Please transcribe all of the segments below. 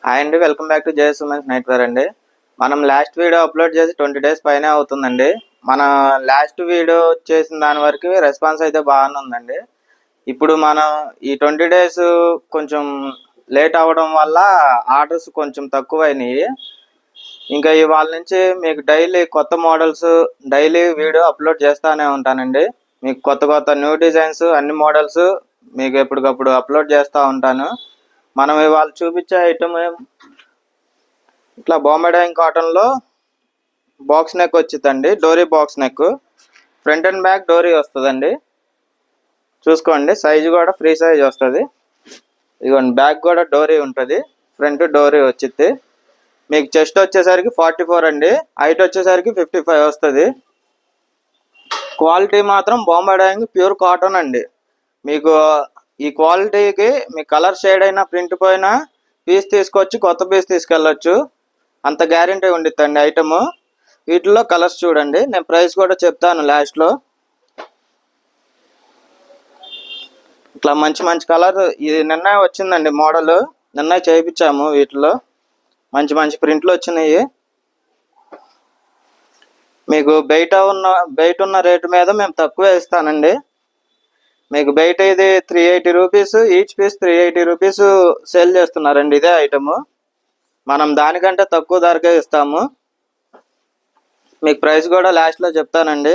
Hi అండి, welcome back to JS women's nightwear అండి. మనం లాస్ట్ వీడియో అప్లోడ్ చేసి 20 డేస్ పైనే అవుతుందండి. మన లాస్ట్ వీడియో చేసిన దాని వరకు రెస్పాన్స్ అయితే బాగానే ఉందండి. ఇప్పుడు మనం ఈ 20 డేస్ కొంచెం లేట్ అవ్వడం వల్ల ఆర్డర్స్ కొంచెం తక్కువైనాయి. ఇంకా ఇవాళ నుంచి మీకు డైలీ కొత్త మోడల్స్ డైలీ వీడియో అప్లోడ్ చేస్తూనే ఉంటానండి. మీకు కొత్త కొత్త న్యూ డిజైన్స్ అన్ని మోడల్స్ మీకు ఎప్పటికప్పుడు అప్లోడ్ చేస్తూ ఉంటాను. మనం ఇవాళ చూపించే ఐటమ్ ఇట్లా బాంబే డైయింగ్ కాటన్లో బాక్స్ నెక్ వచ్చిందండి. డోరీ box neck, front and back డోరీ వస్తుందండి. చూసుకోండి, సైజు కూడా ఫ్రీ సైజ్ వస్తుంది. ఇదిగోండి, బ్యాక్ కూడా డోరీ ఉంటుంది, ఫ్రంట్ డోరీ వచ్చింది. మీకు చెస్ట్ వచ్చేసరికి 44 అండి, హైట్ వచ్చేసరికి 55 వస్తుంది. క్వాలిటీ మాత్రం బాంబే డైయింగ్ ప్యూర్ కాటన్ అండి. మీకు ఈ క్వాలిటీకి మీ కలర్ షేడ్ అయినా ప్రింట్ పోయినా పీస్ తీసుకొచ్చి కొత్త పీస్ తీసుకెళ్ళొచ్చు, అంత గ్యారంటీ ఉండిద్దండి ఐటమ్. వీటిలో కలర్స్ చూడండి, నేను ప్రైస్ కూడా చెప్తాను లాస్ట్లో. ఇట్లా మంచి మంచి కలర్ ఇది నిన్న వచ్చిందండి మోడల్, నిన్న చేయించాము. వీటిలో మంచి మంచి ప్రింట్లు వచ్చినాయి. మీకు బయట ఉన్న రేటు మీద మేము తక్కువే ఇస్తానండి. మీకు బయట ఇది 380 rupees, each piece 380 rupees sale చేస్తున్నారండి ఇదే ఐటమ్. మనం దానికంటే తక్కువ ధరకే ఇస్తాము. మీకు ప్రైస్ కూడా లాస్ట్లో చెప్తానండి.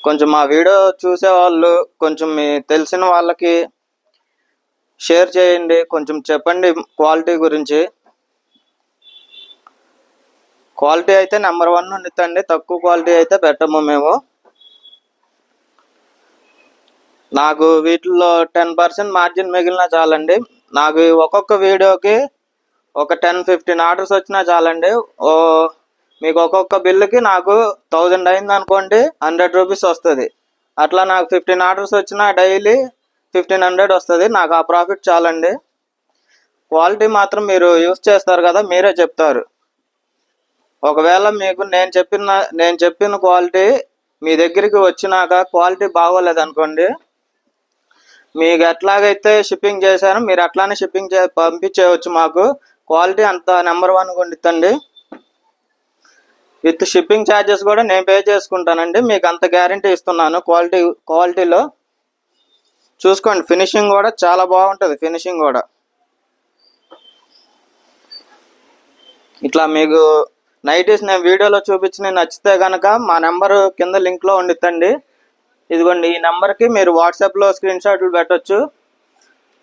కొంచెం మా వీడియో చూసే వాళ్ళు కొంచెం మీ తెలిసిన వాళ్ళకి షేర్ చేయండి, కొంచెం చెప్పండి క్వాలిటీ గురించి. క్వాలిటీ అయితే నెంబర్ 1 ఉండిద్దండి, తక్కువ క్వాలిటీ అయితే పెట్టము మేము. నాకు వీటిల్లో 10% మార్జిన్ మిగిలినా చాలండి. నాకు ఒక్కొక్క వీడియోకి ఒక 10-15 ఆర్డర్స్ వచ్చినా చాలండి. మీకు ఒక్కొక్క బిల్లుకి నాకు 1000 అయింది అనుకోండి, 100 రూపీస్ వస్తుంది. అట్లా నాకు 15 ఆర్డర్స్ వచ్చినా డైలీ 1500 వస్తుంది. నాకు ఆ ప్రాఫిట్ చాలండి. క్వాలిటీ మాత్రం మీరు యూస్ చేస్తారు కదా, మీరే చెప్తారు. ఒకవేళ మీకు నేను చెప్పిన క్వాలిటీ మీ దగ్గరికి వచ్చినాక క్వాలిటీ బాగోలేదు అనుకోండి, మీకు ఎట్లాగైతే షిప్పింగ్ చేశానో మీరు అట్లానే షిప్పింగ్ పంపించేయవచ్చు. మాకు క్వాలిటీ అంత నెంబర్ 1 ఉండిద్దండి. విత్ షిప్పింగ్ ఛార్జెస్ కూడా నేను పే చేసుకుంటానండి. మీకు అంత గ్యారంటీ ఇస్తున్నాను. క్వాలిటీలో చూసుకోండి, ఫినిషింగ్ కూడా చాలా బాగుంటుంది. ఫినిషింగ్ కూడా ఇట్లా మీకు నైటీస్ నేను వీడియోలో చూపించిన నచ్చితే కనుక మా నెంబర్ కింద లింక్లో ఉండిద్దండి. ఇదిగోండి, ఈ నెంబర్కి మీరు వాట్సాప్లో స్క్రీన్ షాట్లు పెట్టచ్చు,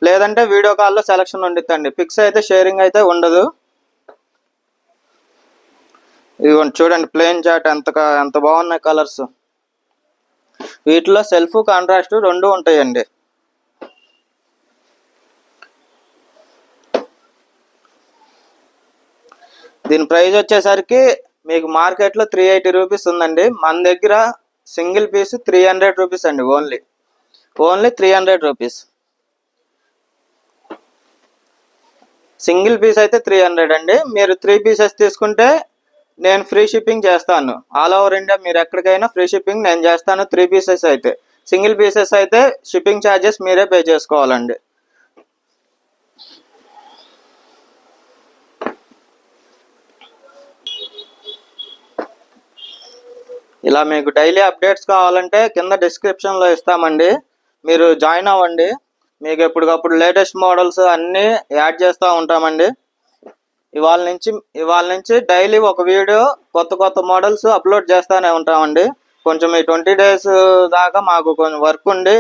లేదంటే వీడియో కాల్లో సెలక్షన్ ఉండిద్దండి. పిక్స్ అయితే షేరింగ్ అయితే ఉండదు. ఇదిగోండి చూడండి, ప్లెయిన్ చాట్ ఎంత బాగున్నాయి కలర్స్. వీటిలో సెల్ఫ్ కాంట్రాస్ట్ 2 ఉంటాయండి. దీని ప్రైస్ వచ్చేసరికి మీకు మార్కెట్లో 380 రూపీస్ ఉందండి. మన దగ్గర సింగిల్ పీస్ 300 రూపీస్ అండి. Only 300 rupees. సింగిల్ పీస్ అయితే 300 అండి. మీరు 3 పీసెస్ తీసుకుంటే నేను ఫ్రీ షిప్పింగ్ చేస్తాను. ఆల్ ఓవర్ ఇండియా మీరు ఎక్కడికైనా ఫ్రీ షిప్పింగ్ నేను చేస్తాను. 3 పీసెస్ అయితే. సింగిల్ పీసెస్ అయితే షిప్పింగ్ ఛార్జెస్ మీరే పే చేసుకోవాలండి. ఇలా మీకు డైలీ అప్డేట్స్ కావాలంటే కింద డిస్క్రిప్షన్లో ఇస్తామండి, మీరు జాయిన్ అవ్వండి. మీకు ఎప్పటికప్పుడు లేటెస్ట్ మోడల్స్ అన్నీ యాడ్ చేస్తూ ఉంటామండి. ఇవాళ నుంచి డైలీ ఒక వీడియో కొత్త మోడల్స్ అప్లోడ్ చేస్తూనే ఉంటామండి. కొంచెం ఈ 20 డేస్ దాకా మాకు కొంచెం వర్క్ ఉండి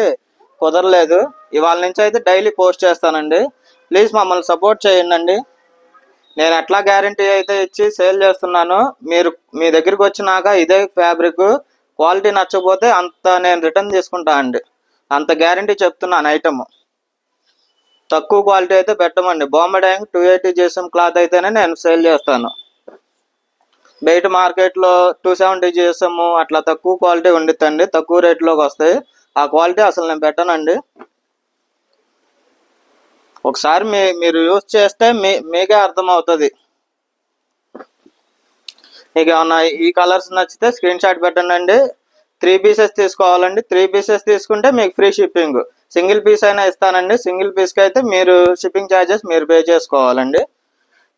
కుదరలేదు. ఇవాళ నుంచి అయితే డైలీ పోస్ట్ చేస్తానండి. ప్లీజ్ మమ్మల్ని సపోర్ట్ చేయండి. నేను ఎట్లా గ్యారంటీ అయితే ఇచ్చి సేల్ చేస్తున్నాను, మీరు మీ దగ్గరికి వచ్చినాక ఇదే ఫ్యాబ్రిక్ క్వాలిటీ నచ్చకపోతే అంత నేను రిటర్న్ తీసుకుంటా అండి. అంత గ్యారంటీ చెప్తున్నాను. ఐటమ్ తక్కువ క్వాలిటీ అయితే పెట్టమండి. బాంబే డైయింగ్ 280 GSM క్లాత్ అయితేనే నేను సేల్ చేస్తాను. బయట మార్కెట్లో 270 GSM అట్లా తక్కువ క్వాలిటీ ఉండిద్దండి, తక్కువ రేట్లోకి వస్తాయి. ఆ క్వాలిటీ అసలు నేను పెట్టనండి. ఒకసారి మీరు యూజ్ చేస్తే మీకే అర్థమవుతుంది. మీకు ఏమన్నా ఈ కలర్స్ నచ్చితే స్క్రీన్ షాట్ పెట్టండి. 3 పీసెస్ తీసుకోవాలండి. 3 పీసెస్ తీసుకుంటే మీకు ఫ్రీ షిప్పింగ్. సింగిల్ పీస్ అయినా ఇస్తానండి. సింగిల్ పీస్కి అయితే మీరు షిప్పింగ్ ఛార్జెస్ మీరు పే చేసుకోవాలండి.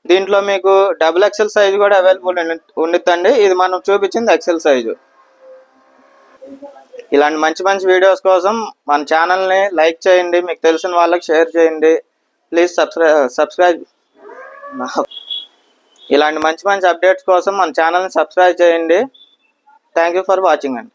దీంట్లో మీకు XXL సైజు కూడా అవైలబుల్ ఉండిద్దండి. ఇది మనం చూపించింది XL సైజు. ఇలాంటి మంచి మంచి వీడియోస్ కోసం మన ఛానల్ని లైక్ చేయండి, మీకు తెలిసిన వాళ్ళకి షేర్ చేయండి. Please subscribe. ఇలాంటి మంచి మంచి అప్డేట్స్ కోసం మన ఛానల్ని సబ్స్క్రైబ్ చేయండి. థ్యాంక్ యూ ఫర్ వాచింగ్ అండి.